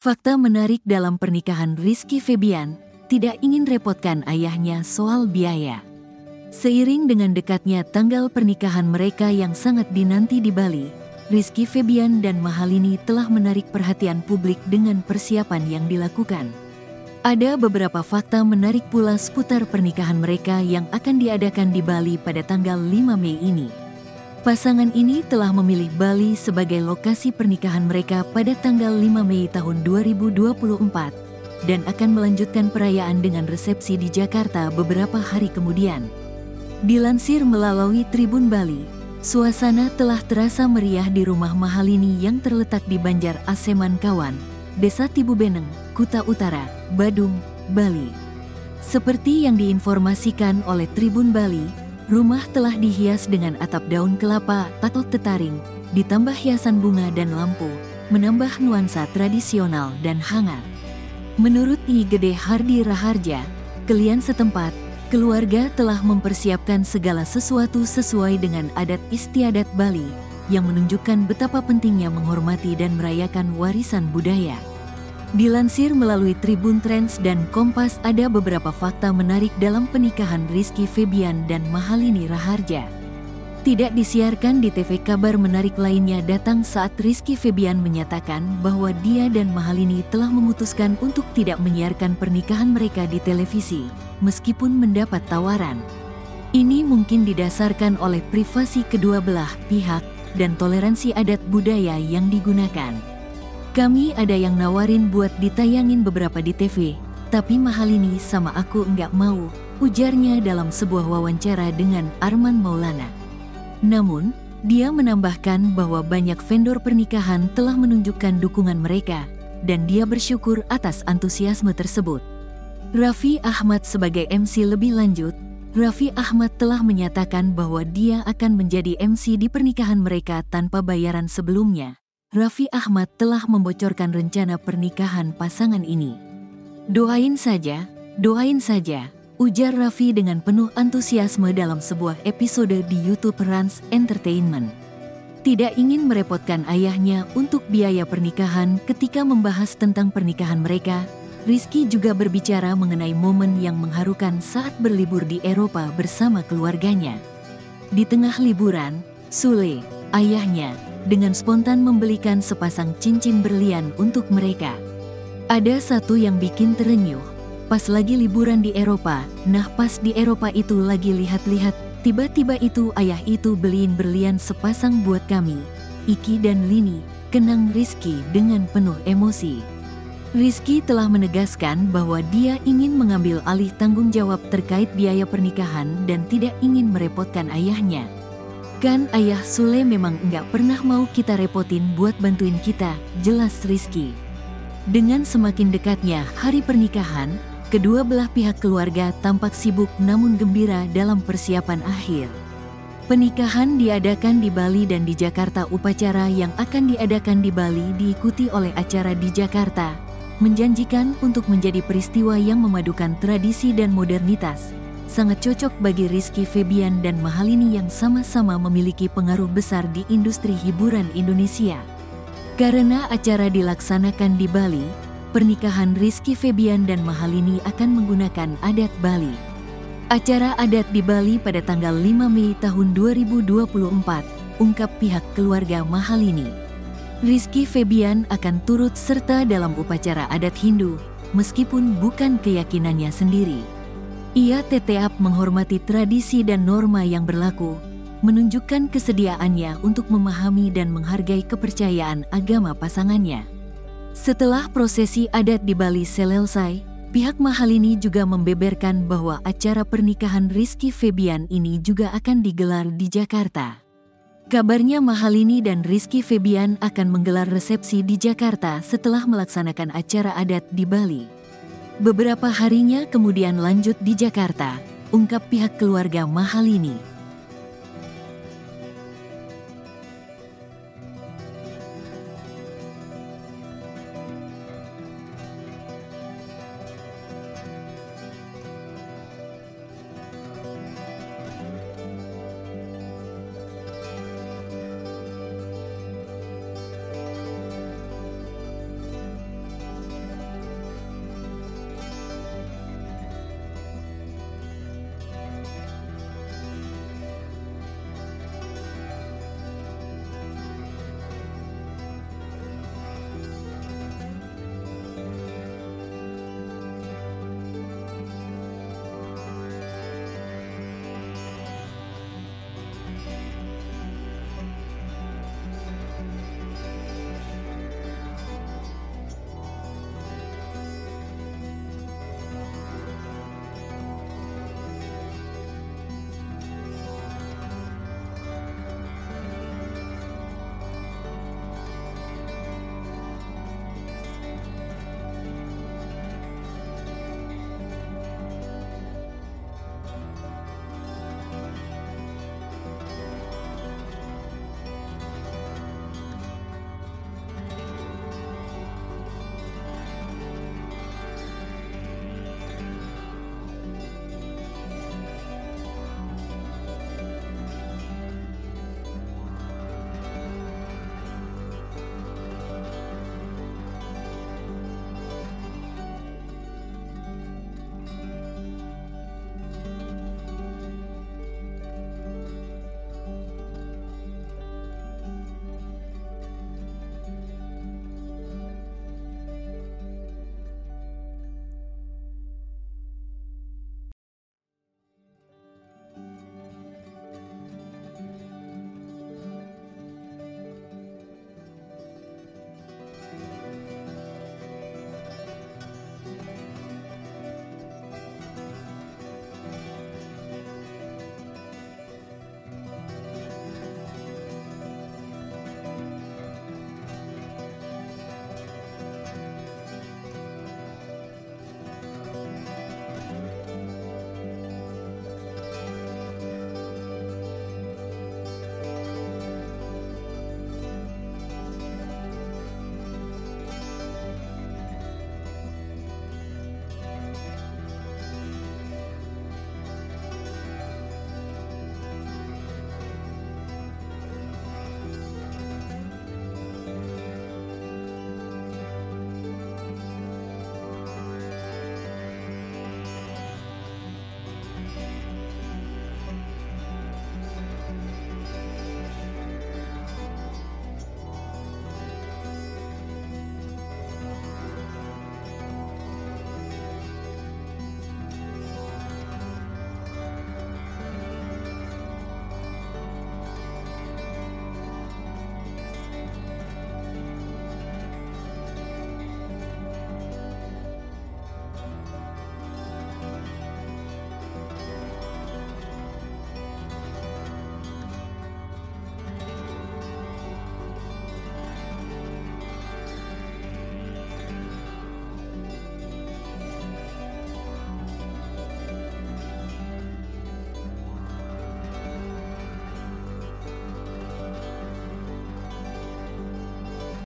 Fakta menarik dalam pernikahan Rizky Febian, tidak ingin repotkan ayahnya soal biaya. Seiring dengan dekatnya tanggal pernikahan mereka yang sangat dinanti di Bali, Rizky Febian dan Mahalini telah menarik perhatian publik dengan persiapan yang dilakukan. Ada beberapa fakta menarik pula seputar pernikahan mereka yang akan diadakan di Bali pada tanggal 5 Mei ini. Pasangan ini telah memilih Bali sebagai lokasi pernikahan mereka pada tanggal 5 Mei tahun 2024 dan akan melanjutkan perayaan dengan resepsi di Jakarta beberapa hari kemudian. Dilansir melalui Tribun Bali, suasana telah terasa meriah di rumah Mahalini yang terletak di Banjar Aseman Kawan, Desa Tibubeneng, Kuta Utara, Badung, Bali. Seperti yang diinformasikan oleh Tribun Bali, rumah telah dihias dengan atap daun kelapa atau tetaring, ditambah hiasan bunga dan lampu, menambah nuansa tradisional dan hangat. Menurut I Gede Hardi Raharja, kelian setempat, keluarga telah mempersiapkan segala sesuatu sesuai dengan adat istiadat Bali, yang menunjukkan betapa pentingnya menghormati dan merayakan warisan budaya. Dilansir melalui Tribun Trends dan Kompas, ada beberapa fakta menarik dalam pernikahan Rizky Febian dan Mahalini Raharja. Tidak disiarkan di TV. Kabar menarik lainnya datang saat Rizky Febian menyatakan bahwa dia dan Mahalini telah memutuskan untuk tidak menyiarkan pernikahan mereka di televisi, meskipun mendapat tawaran. Ini mungkin didasarkan oleh privasi kedua belah pihak dan toleransi adat budaya yang digunakan. Kami ada yang nawarin buat ditayangin beberapa di TV, tapi Mahalini sama aku enggak mau, ujarnya dalam sebuah wawancara dengan Arman Maulana. Namun, dia menambahkan bahwa banyak vendor pernikahan telah menunjukkan dukungan mereka, dan dia bersyukur atas antusiasme tersebut. Raffi Ahmad sebagai MC lebih lanjut, Raffi Ahmad telah menyatakan bahwa dia akan menjadi MC di pernikahan mereka tanpa bayaran sebelumnya. Raffi Ahmad telah membocorkan rencana pernikahan pasangan ini. Doain saja, ujar Raffi dengan penuh antusiasme dalam sebuah episode di YouTube Rans Entertainment. Tidak ingin merepotkan ayahnya untuk biaya pernikahan. Ketika membahas tentang pernikahan mereka, Rizky juga berbicara mengenai momen yang mengharukan saat berlibur di Eropa bersama keluarganya. Di tengah liburan, Sule, ayahnya, dengan spontan membelikan sepasang cincin berlian untuk mereka. Ada satu yang bikin terenyuh, pas lagi liburan di Eropa, pas di Eropa itu lagi lihat-lihat, tiba-tiba itu ayah itu beliin berlian sepasang buat kami, Iki dan Lini, kenang Rizky dengan penuh emosi. Rizky telah menegaskan bahwa dia ingin mengambil alih tanggung jawab terkait biaya pernikahan dan tidak ingin merepotkan ayahnya. Kan ayah Sule memang enggak pernah mau kita repotin buat bantuin kita, jelas Rizky. Dengan semakin dekatnya hari pernikahan, kedua belah pihak keluarga tampak sibuk namun gembira dalam persiapan akhir. Pernikahan diadakan di Bali dan di Jakarta. Upacara yang akan diadakan di Bali diikuti oleh acara di Jakarta, menjanjikan untuk menjadi peristiwa yang memadukan tradisi dan modernitas. Sangat cocok bagi Rizky Febian dan Mahalini yang sama-sama memiliki pengaruh besar di industri hiburan Indonesia. Karena acara dilaksanakan di Bali, pernikahan Rizky Febian dan Mahalini akan menggunakan adat Bali. Acara adat di Bali pada tanggal 5 Mei tahun 2024, ungkap pihak keluarga Mahalini. Rizky Febian akan turut serta dalam upacara adat Hindu, meskipun bukan keyakinannya sendiri. Ia tetap menghormati tradisi dan norma yang berlaku, menunjukkan kesediaannya untuk memahami dan menghargai kepercayaan agama pasangannya. Setelah prosesi adat di Bali selesai, pihak Mahalini juga membeberkan bahwa acara pernikahan Rizky Febian ini juga akan digelar di Jakarta. Kabarnya Mahalini dan Rizky Febian akan menggelar resepsi di Jakarta setelah melaksanakan acara adat di Bali. Beberapa harinya kemudian lanjut di Jakarta, ungkap pihak keluarga Mahalini.